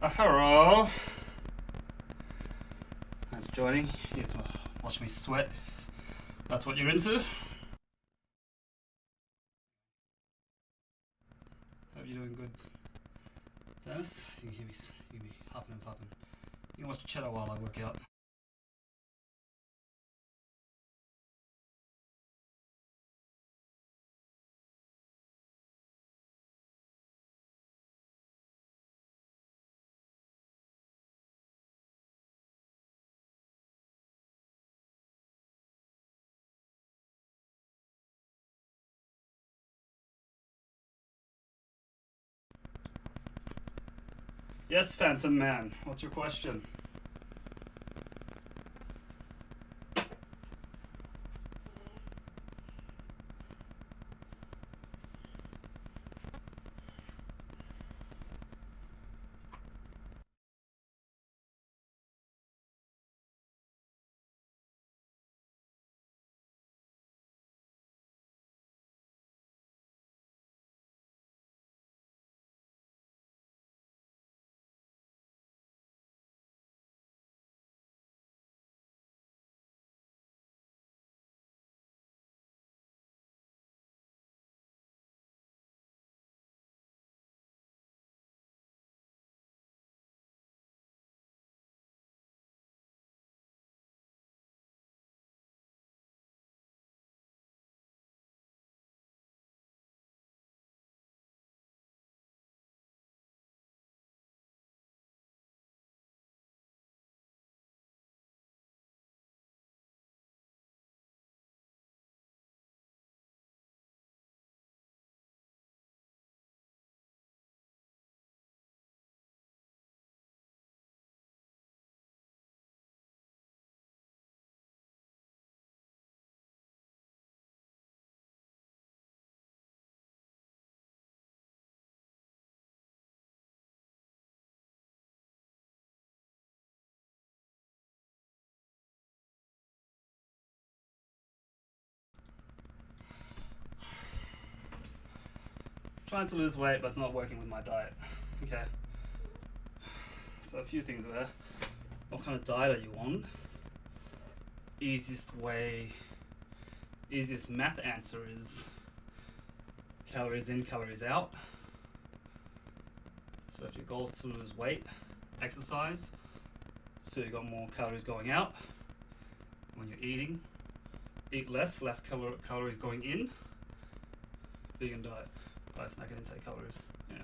Hello. Thanks for joining. You get to watch me sweat if that's what you're into. Hope you're doing good. Dennis, you can hear me huffing and puffing. You can watch the chatter while I work out. Yes, Phantom Man. What's your question? Trying to lose weight, but it's not working with my diet. Okay. So a few things there. What kind of diet are you on? Easiest math answer is calories in, calories out. So if your goal is to lose weight, exercise, so you've got more calories going out. When you're eating, eat less calories going in. Vegan diet, high snack and intake calories. Yeah.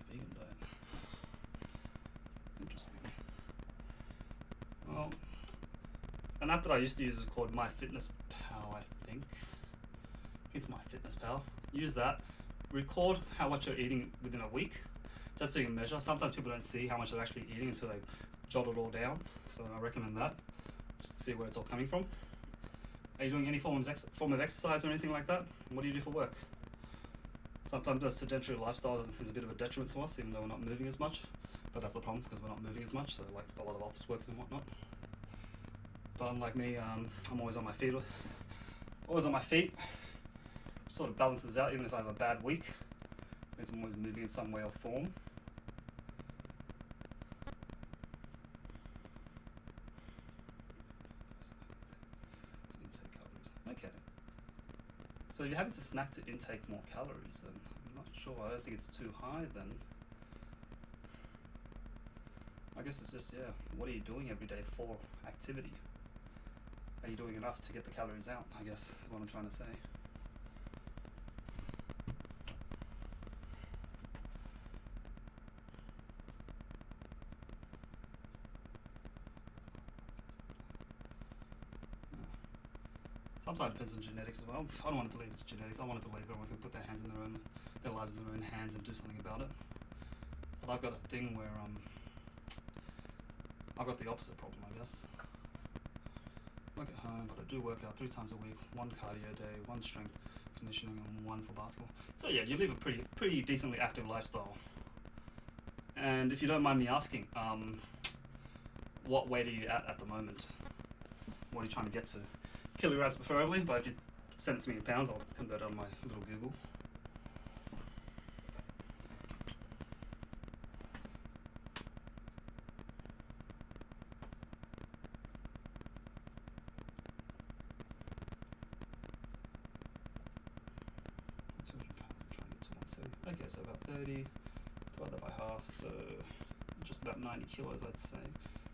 Vegan diet. Interesting. Well, an app that I used to use is called MyFitnessPal, I think. It's MyFitnessPal. Use that. Record how much you're eating within a week, just so you can measure. Sometimes people don't see how much they're actually eating until they jot it all down. So I recommend that. Just to see where it's all coming from. Are you doing any form of exercise or anything like that? What do you do for work? Sometimes the sedentary lifestyle is a bit of a detriment to us, even though we're not moving as much. But that's the problem, because we're not moving as much. So like a lot of office works and whatnot. But unlike me, I'm always on my feet. Sort of balances out, even if I have a bad week. Means I'm always moving in some way or form. Okay. So you're having to snack to intake more calories, then I'm not sure. I don't think it's too high then. I guess it's just, yeah, what are you doing every day for activity? Are you doing enough to get the calories out, I guess, is what I'm trying to say. Sometimes it depends on genetics as well. I don't want to believe it's genetics. I want to believe everyone can put their lives in their own hands and do something about it. But I've got a thing where I've got the opposite problem, I guess. Work at home, but I do work out 3 times a week, 1 cardio day, 1 strength conditioning, and 1 for basketball. So yeah, you live a pretty decently active lifestyle. And if you don't mind me asking, what weight are you at the moment? What are you trying to get to? Kilograms preferably, but if you send it to me in pounds, I'll convert it on my little Google. Okay, so about 30, divide that by half, so just about 90 kilos, I'd say.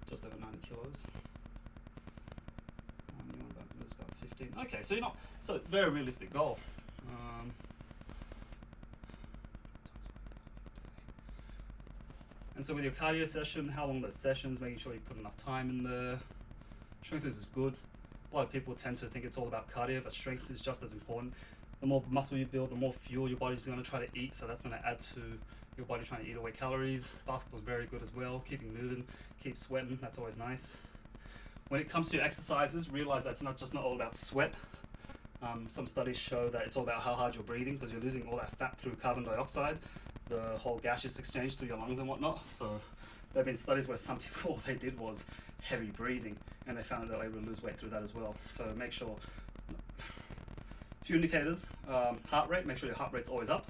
Just over 90 kilos. You want about, lose about 15. Okay, so you're not, so very realistic goal. And so with your cardio session, how long those sessions, making sure you put enough time in there. Strength is good. A lot of people tend to think it's all about cardio, but strength is just as important. The more muscle you build, the more fuel your body's going to try to eat, so that's going to add to your body trying to eat away calories. Basketball's very good as well, keeping moving, keep sweating, that's always nice. When it comes to your exercises, realize that's not all about sweat. Some studies show that it's all about how hard you're breathing, because you're losing all that fat through carbon dioxide, the whole gaseous exchange through your lungs and whatnot. So there have been studies where some people, all they did was heavy breathing, and they found that they were able to lose weight through that as well. So make sure, a few indicators, heart rate, make sure your heart rate's always up,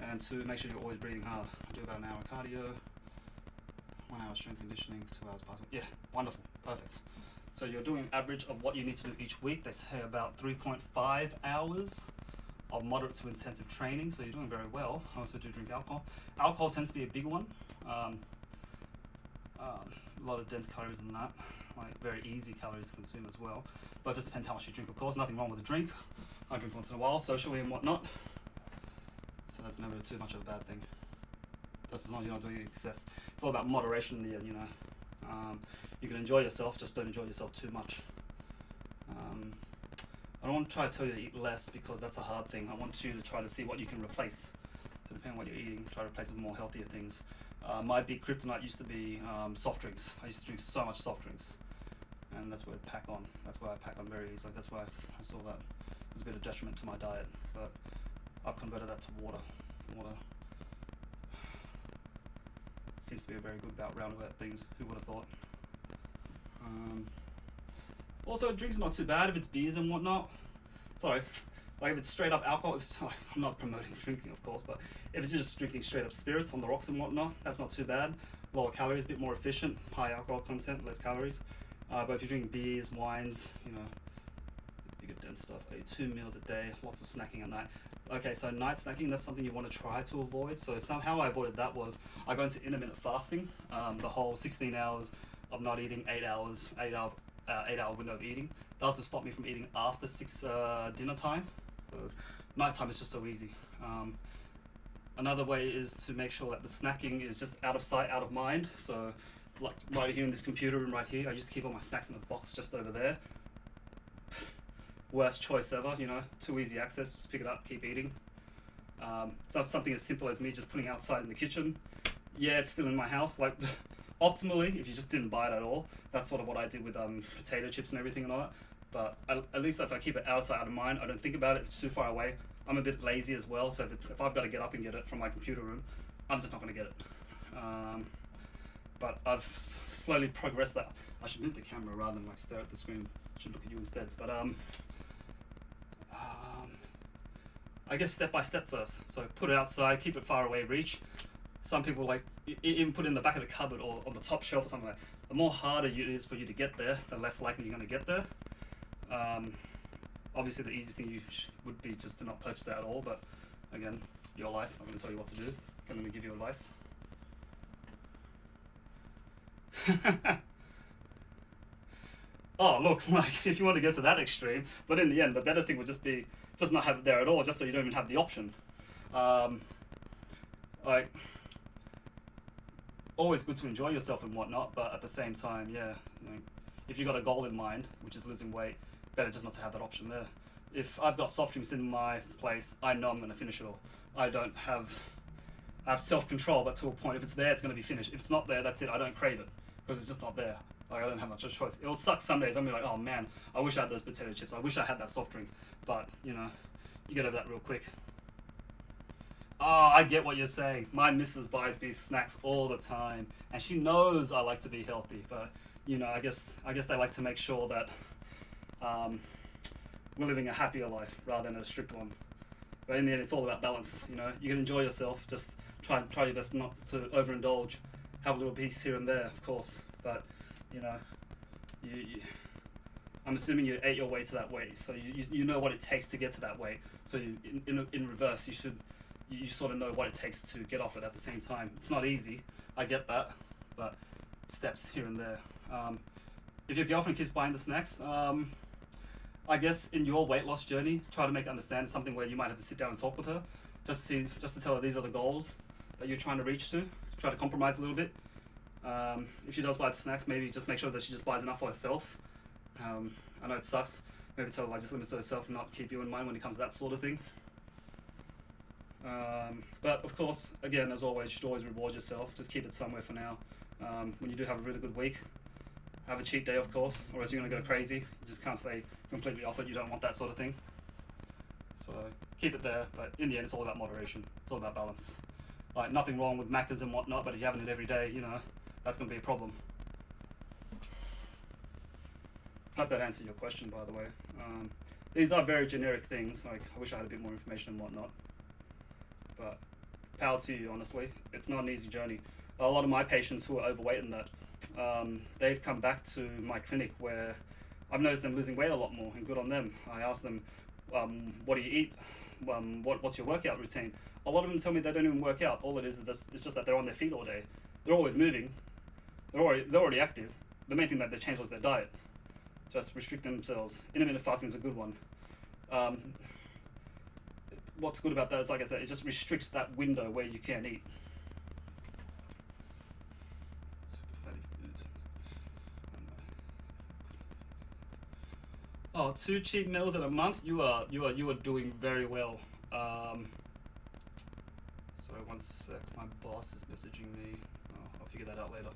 and to make sure you're always breathing hard. Do about an hour cardio, 1 hour strength conditioning, 2 hours basketball. Yeah, wonderful, perfect. So you're doing an average of what you need to do each week. They say about 3.5 hours of moderate to intensive training, so you're doing very well. I also do drink alcohol. Alcohol tends to be a big one. A lot of dense calories in that, like very easy calories to consume as well. But it just depends how much you drink, of course. Nothing wrong with a drink. I drink once in a while, socially and whatnot. So that's never too much of a bad thing. Just as long as you're not doing excess. It's all about moderation in the end, you know. You can enjoy yourself, just don't enjoy yourself too much. I don't want to try to tell you to eat less, because that's a hard thing. I want you to try to see what you can replace. So depending on what you're eating, try to replace it with more healthier things. My big kryptonite used to be soft drinks. I used to drink so much soft drinks, and that's where I pack on. That's why I pack on very easily. That's why I saw that it was a bit of detriment to my diet, but I've converted that to water. Water seems to be a very good roundabout things. Who would have thought? Also, drink's not too bad if it's beers and whatnot. Sorry, like if it's straight up alcohol. I'm not promoting drinking, of course, but if it's just drinking straight up spirits on the rocks and whatnot, that's not too bad. Lower calories, a bit more efficient. High alcohol content, less calories. But if you're drinking beers, wines, you know, bigger dense stuff. 2 meals a day, lots of snacking at night. Okay, so night snacking, that's something you want to try to avoid. So somehow I avoided that was I go into intermittent fasting, the whole 16 hours of not eating, 8 hours, 8-hour window of eating. That was to stop me from eating after 6 dinner time. Because nighttime is just so easy. Another way is to make sure that the snacking is just out of sight, out of mind. So like right here in this computer room right here, I used to keep all my snacks in a box just over there. Worst choice ever, you know, too easy access, just pick it up, keep eating. So something as simple as me just putting outside in the kitchen. Yeah, it's still in my house. Like optimally, if you just didn't buy it at all, that's sort of what I did with potato chips and everything and all that. But at least if I keep it outside of mind, I don't think about it, if it's too far away. I'm a bit lazy as well, so if I've got to get up and get it from my computer room, I'm just not going to get it. But I've slowly progressed that. I should move the camera rather than like stare at the screen. I should look at you instead. But I guess step by step first. So put it outside, keep it far away reach. Some people like even put it in the back of the cupboard or on the top shelf or something like that. The more harder it is for you to get there, the less likely you're going to get there. Obviously the easiest thing would be just to not purchase it at all, but again, your life, I'm going to tell you what to do. Let me give you advice. Oh look, like if you want to get to that extreme, but in the end the better thing would just be just not have it there at all, just so you don't even have the option. Like always good to enjoy yourself and whatnot, but at the same time, yeah, you know, if you've got a goal in mind, which is losing weight, better just not to have that option there. If I've got soft drinks in my place, I know I'm going to finish it all. I have self-control, but to a point, if it's there, it's going to be finished. If it's not there, that's it. I don't crave it because it's just not there. Like I don't have much of a choice. It'll suck some days. I'm like, oh man, I wish I had those potato chips. I wish I had that soft drink. But you know, you get over that real quick. Oh, I get what you're saying. My missus buys me snacks all the time, and she knows I like to be healthy. But you know, I guess they like to make sure that we're living a happier life rather than a strict one. But in the end, it's all about balance. You know, you can enjoy yourself. Just try your best not to overindulge. Have a little piece here and there, of course. But you know, I'm assuming you ate your way to that weight, so you know what it takes to get to that weight. So in reverse, you sort of know what it takes to get off it at the same time. It's not easy, I get that, but steps here and there. If your girlfriend keeps buying the snacks, I guess in your weight loss journey, try to make it understand something where you might have to sit down and talk with her, just to tell her these are the goals that you're trying to reach to. Try to compromise a little bit. If she does buy the snacks, maybe just make sure that she just buys enough for herself. I know it sucks. Maybe tell her like just limit to herself and not keep you in mind when it comes to that sort of thing. But of course, again, as always, you should always reward yourself. Just keep it somewhere for now. When you do have a really good week, have a cheat day, of course, or else you're going to go crazy. You just can't stay completely off it. You don't want that sort of thing. So keep it there, but in the end, it's all about moderation. It's all about balance. Like, nothing wrong with Maccas and whatnot, but if you're having it every day, you know, that's going to be a problem. Hope that answered your question, by the way. These are very generic things. Like, I wish I had a bit more information and whatnot. But power to you, honestly. It's not an easy journey. A lot of my patients who are overweight and that, they've come back to my clinic where I've noticed them losing weight a lot more, and good on them. I ask them, what do you eat? What's your workout routine? A lot of them tell me they don't even work out. All it is it's just that they're on their feet all day. They're always moving. They're already active. The main thing that they changed was their diet. Just restrict themselves. Intermittent fasting is a good one. What's good about that is, like I said, it just restricts that window where you can eat. Oh, 2 cheat meals in a month. You are doing very well. Sorry, one sec. My boss is messaging me. Oh, I'll figure that out later.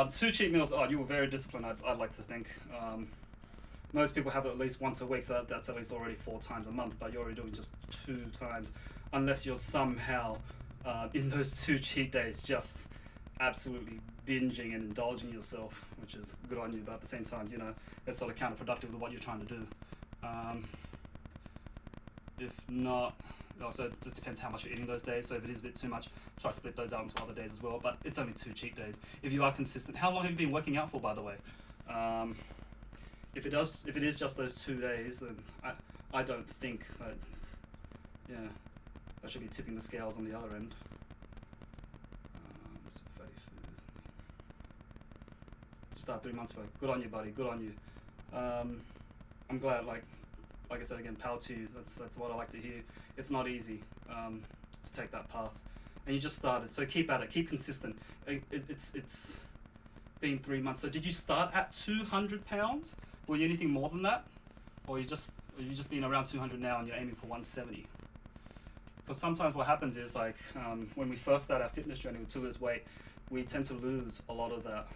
2 cheat meals. Oh, you were very disciplined. I'd like to think. Most people have it at least once a week, so that's at least already 4 times a month. But you're already doing just 2 times, unless you're somehow in those 2 cheat days just absolutely binging and indulging yourself, which is good on you, but at the same time, you know, it's sort of counterproductive with what you're trying to do. If not, also it just depends how much you're eating those days. So if it is a bit too much, try to split those out into other days as well. But it's only 2 cheat days. If you are consistent, how long have you been working out for, by the way? If it is just those 2 days, then I don't think that, yeah, that should be tipping the scales on the other end. Start 3 months ago. Good on you, buddy. Good on you. I'm glad. Like I said again, power to you. That's what I like to hear. It's not easy to take that path, and you just started. So keep at it. Keep consistent. It's been 3 months. So did you start at 200 pounds? Were you anything more than that, or you just been around 200 now and you're aiming for 170? Because sometimes what happens is, like, when we first start our fitness journey to lose weight, we tend to lose a lot of that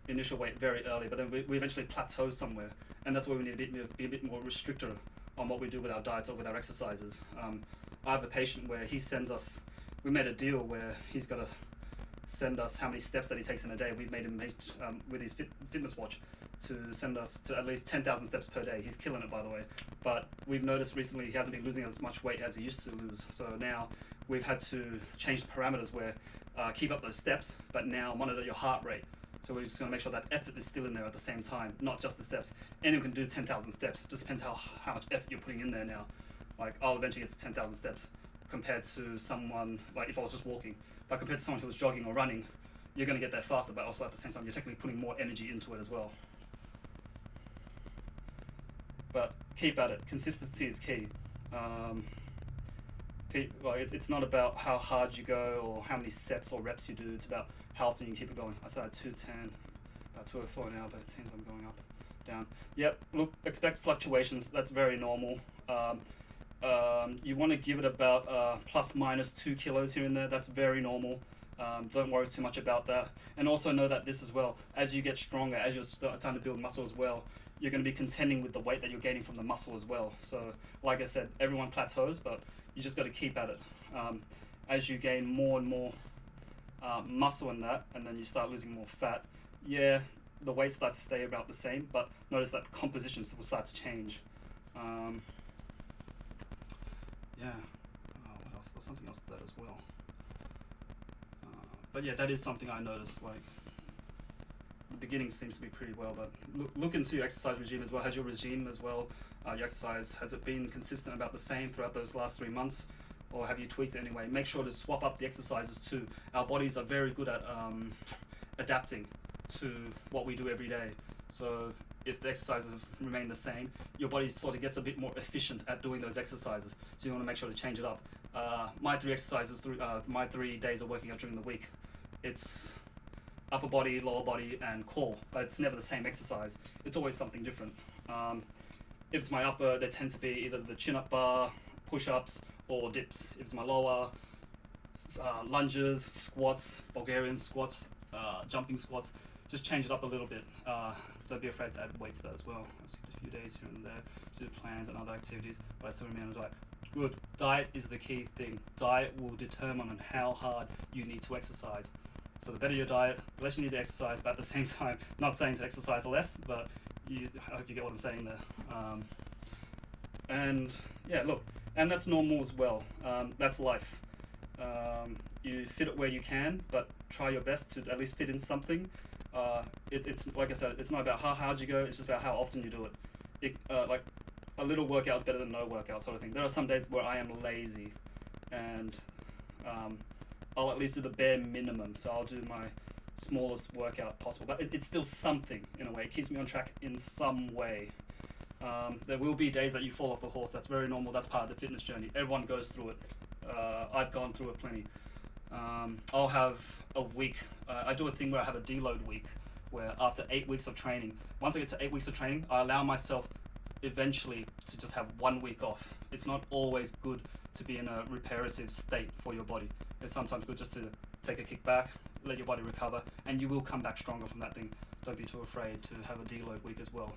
initial weight very early, but then we eventually plateau somewhere, and that's where we need to be a bit more restrictive on what we do with our diets or with our exercises. I have a patient where he sends us, we made a deal where he's got to send us how many steps that he takes in a day. We've made him with his fitness watch to send us to at least 10,000 steps per day. He's killing it, by the way. But we've noticed recently he hasn't been losing as much weight as he used to lose. So now we've had to change the parameters where keep up those steps, but now monitor your heart rate. So we're just going to make sure that effort is still in there at the same time, not just the steps. Anyone can do 10,000 steps. It just depends how much effort you're putting in there now. Like, I'll eventually get to 10,000 steps compared to someone, like if I was just walking. But compared to someone who was jogging or running, you're going to get there faster, but also at the same time, you're technically putting more energy into it as well. But keep at it. Consistency is key. It's not about how hard you go or how many sets or reps you do. It's about how often you keep it going. I started 210, about 204 now, but it seems I'm going up, down. Yep, look, expect fluctuations. That's very normal. You want to give it about plus minus 2 kilos here and there. That's very normal. Don't worry too much about that. And also know that this as well, as you get stronger, as you're starting to build muscle as well, you're going to be contending with the weight that you're gaining from the muscle as well. So, like I said, everyone plateaus, but you just got to keep at it. As you gain more and more muscle in that, and then you start losing more fat, yeah, the weight starts to stay about the same, but notice that the composition will start to change. Yeah. What else? There's something else to that as well. But yeah, that is something I noticed. Like, the beginning seems to be pretty well, but look into your exercise regime as well. Has your regime as well, your exercise, has it been consistent about the same throughout those last 3 months? or have you tweaked it anyway, make sure to swap up the exercises too. Our bodies are very good at adapting to what we do every day. So if the exercises remain the same, your body sort of gets a bit more efficient at doing those exercises. So you want to make sure to change it up. My 3 exercises through my 3 days of working out during the week, it's upper body, lower body, and core, but it's never the same exercise. It's always something different. If it's my upper, there tends to be either the chin-up bar, push-ups, or dips. If it's my lower, lunges, squats, Bulgarian squats, jumping squats. Just change it up a little bit. Don't be afraid to add weights to that as well. I've skipped a few days here and there, do plans and other activities, but I still remain on a diet. Good. Diet is the key thing. Diet will determine on how hard you need to exercise. So the better your diet, the less you need to exercise, but at the same time, not saying to exercise less, but I hope you get what I'm saying there. And yeah, look, and that's normal as well. That's life. You fit it where you can, but try your best to at least fit in something. It's like I said, it's not about how hard you go, it's just about how often you do it. Like a little workout is better than no workout sort of thing. There are some days where I am lazy and I'll at least do the bare minimum. So I'll do my smallest workout possible, but it's still something in a way. It keeps me on track in some way. There will be days that you fall off the horse. That's very normal. That's part of the fitness journey. Everyone goes through it. I've gone through it plenty. I'll have a week. I do a thing where I have a deload week, where after 8 weeks of training, once I get to 8 weeks of training, I allow myself eventually to just have 1 week off. It's not always good to be in a reparative state for your body. It's sometimes good just to take a kick back, let your body recover, and you will come back stronger from that thing. Don't be too afraid to have a deload week as well.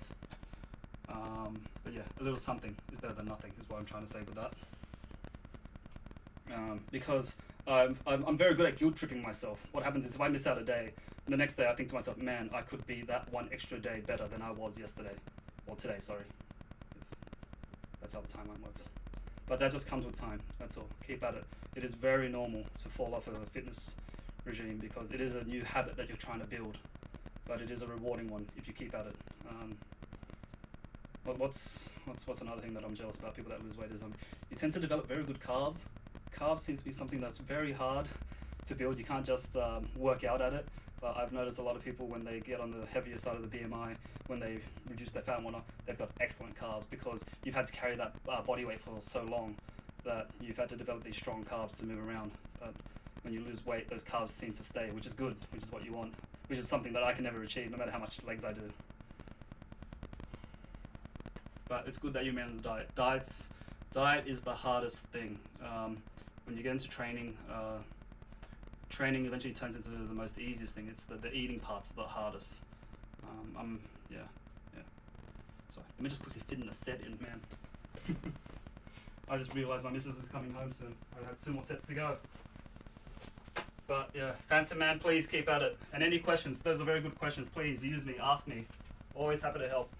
But yeah, a little something is better than nothing, is what I'm trying to say with that. Because I'm very good at guilt tripping myself. What happens is if I miss out a day, and the next day I think to myself, man, I could be that 1 extra day better than I was yesterday. Or today, sorry. That's how the timeline works. But that just comes with time, that's all. Keep at it. It is very normal to fall off a fitness regime because it is a new habit that you're trying to build. But it is a rewarding one if you keep at it. What's another thing that I'm jealous about people that lose weight is you tend to develop very good calves. Calves seems to be something that's very hard to build. You can't just work out at it. But I've noticed a lot of people when they get on the heavier side of the BMI, when they reduce their fat and whatnot, they've got excellent calves because you've had to carry that body weight for so long that you've had to develop these strong calves to move around. But when you lose weight, those calves seem to stay, which is good, which is what you want, which is something that I can never achieve, no matter how much legs I do. But it's good that you remain on the diet. Diet is the hardest thing. When you get into training, training eventually turns into the most easiest thing. It's the eating part's the hardest. Yeah. Sorry, let me just quickly fit in a set in, man. I just realised my missus is coming home soon. I have 2 more sets to go. But yeah, Phantom Man, please keep at it. And any questions, those are very good questions. Please use me, ask me. Always happy to help.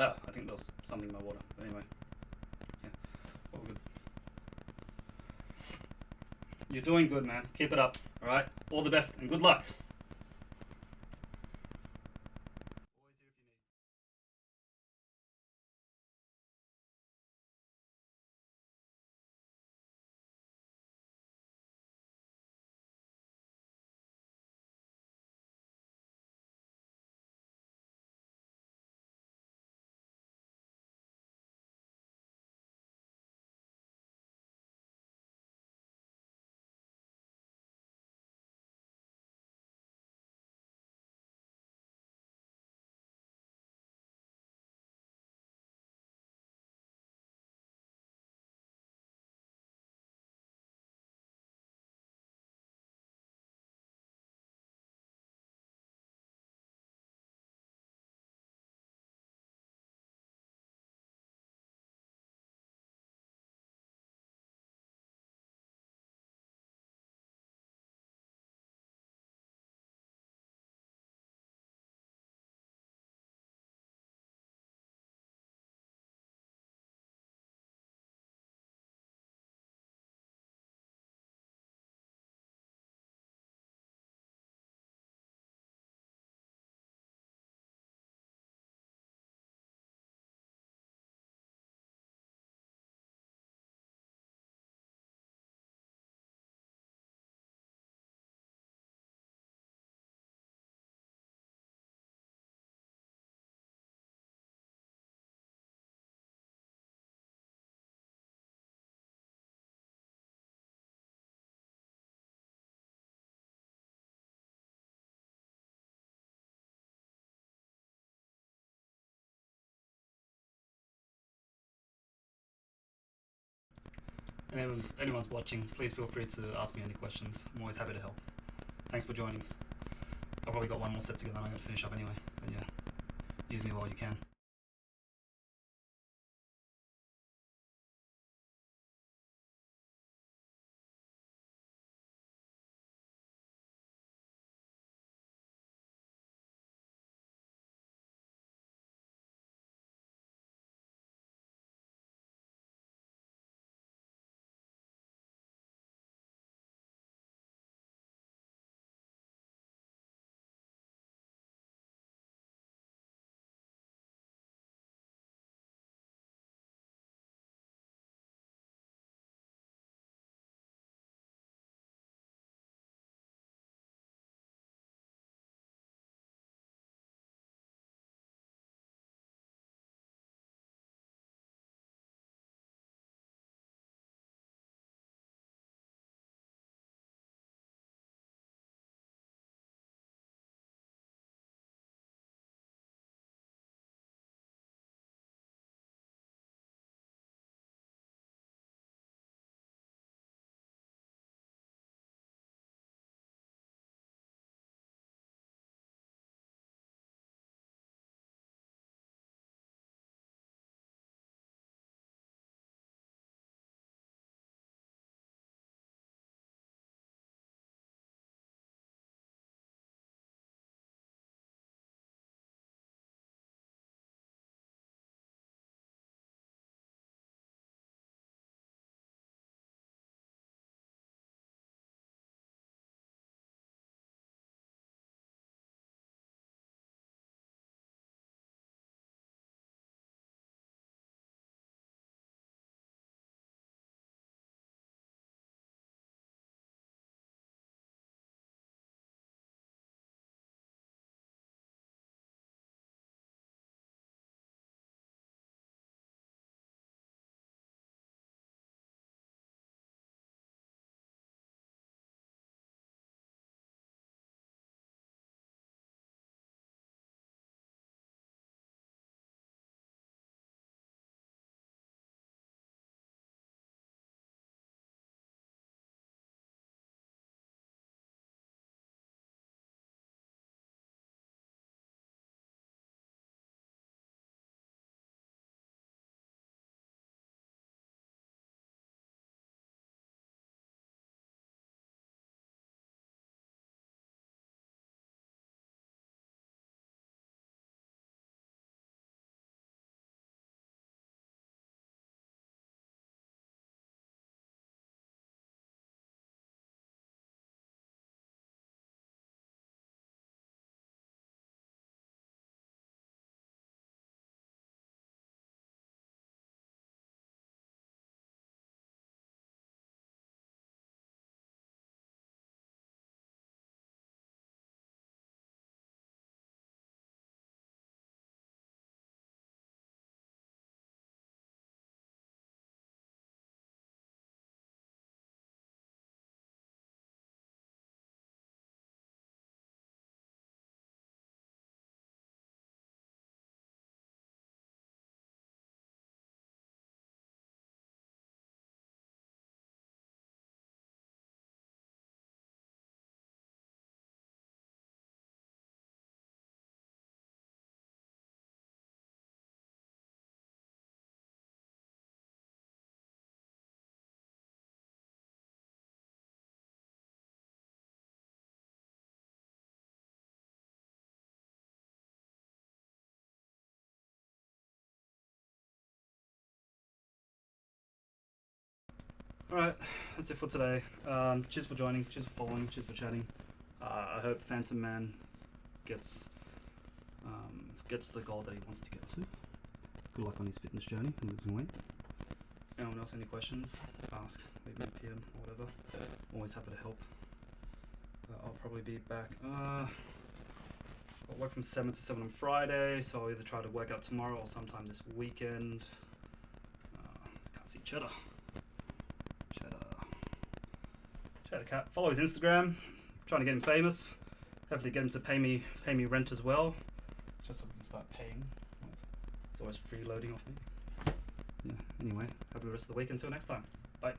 Oh, I think there was something in my water. But anyway, yeah, all good. You're doing good, man. Keep it up, alright? All the best and good luck. And if anyone's watching, please feel free to ask me any questions. I'm always happy to help. Thanks for joining. I've probably got one more set to go, then I'm going to finish up anyway. But yeah, use me while you can. Alright, that's it for today. Cheers for joining, cheers for following, cheers for chatting. I hope Phantom Man gets the goal that he wants to get to. Good luck on his fitness journey and losing weight. Anyone else any questions? Ask, leave me a PM or whatever. Always happy to help. I'll probably be back. I'll work from 7 to 7 on Friday, so I'll either try to work out tomorrow or sometime this weekend. Can't see Cheddar. Cheddar Cat. Follow his Instagram. Trying to get him famous. Hopefully get him to pay me rent as well. Just so we can start paying. It's always freeloading off me. Yeah, anyway, have a good rest of the week until next time. Bye.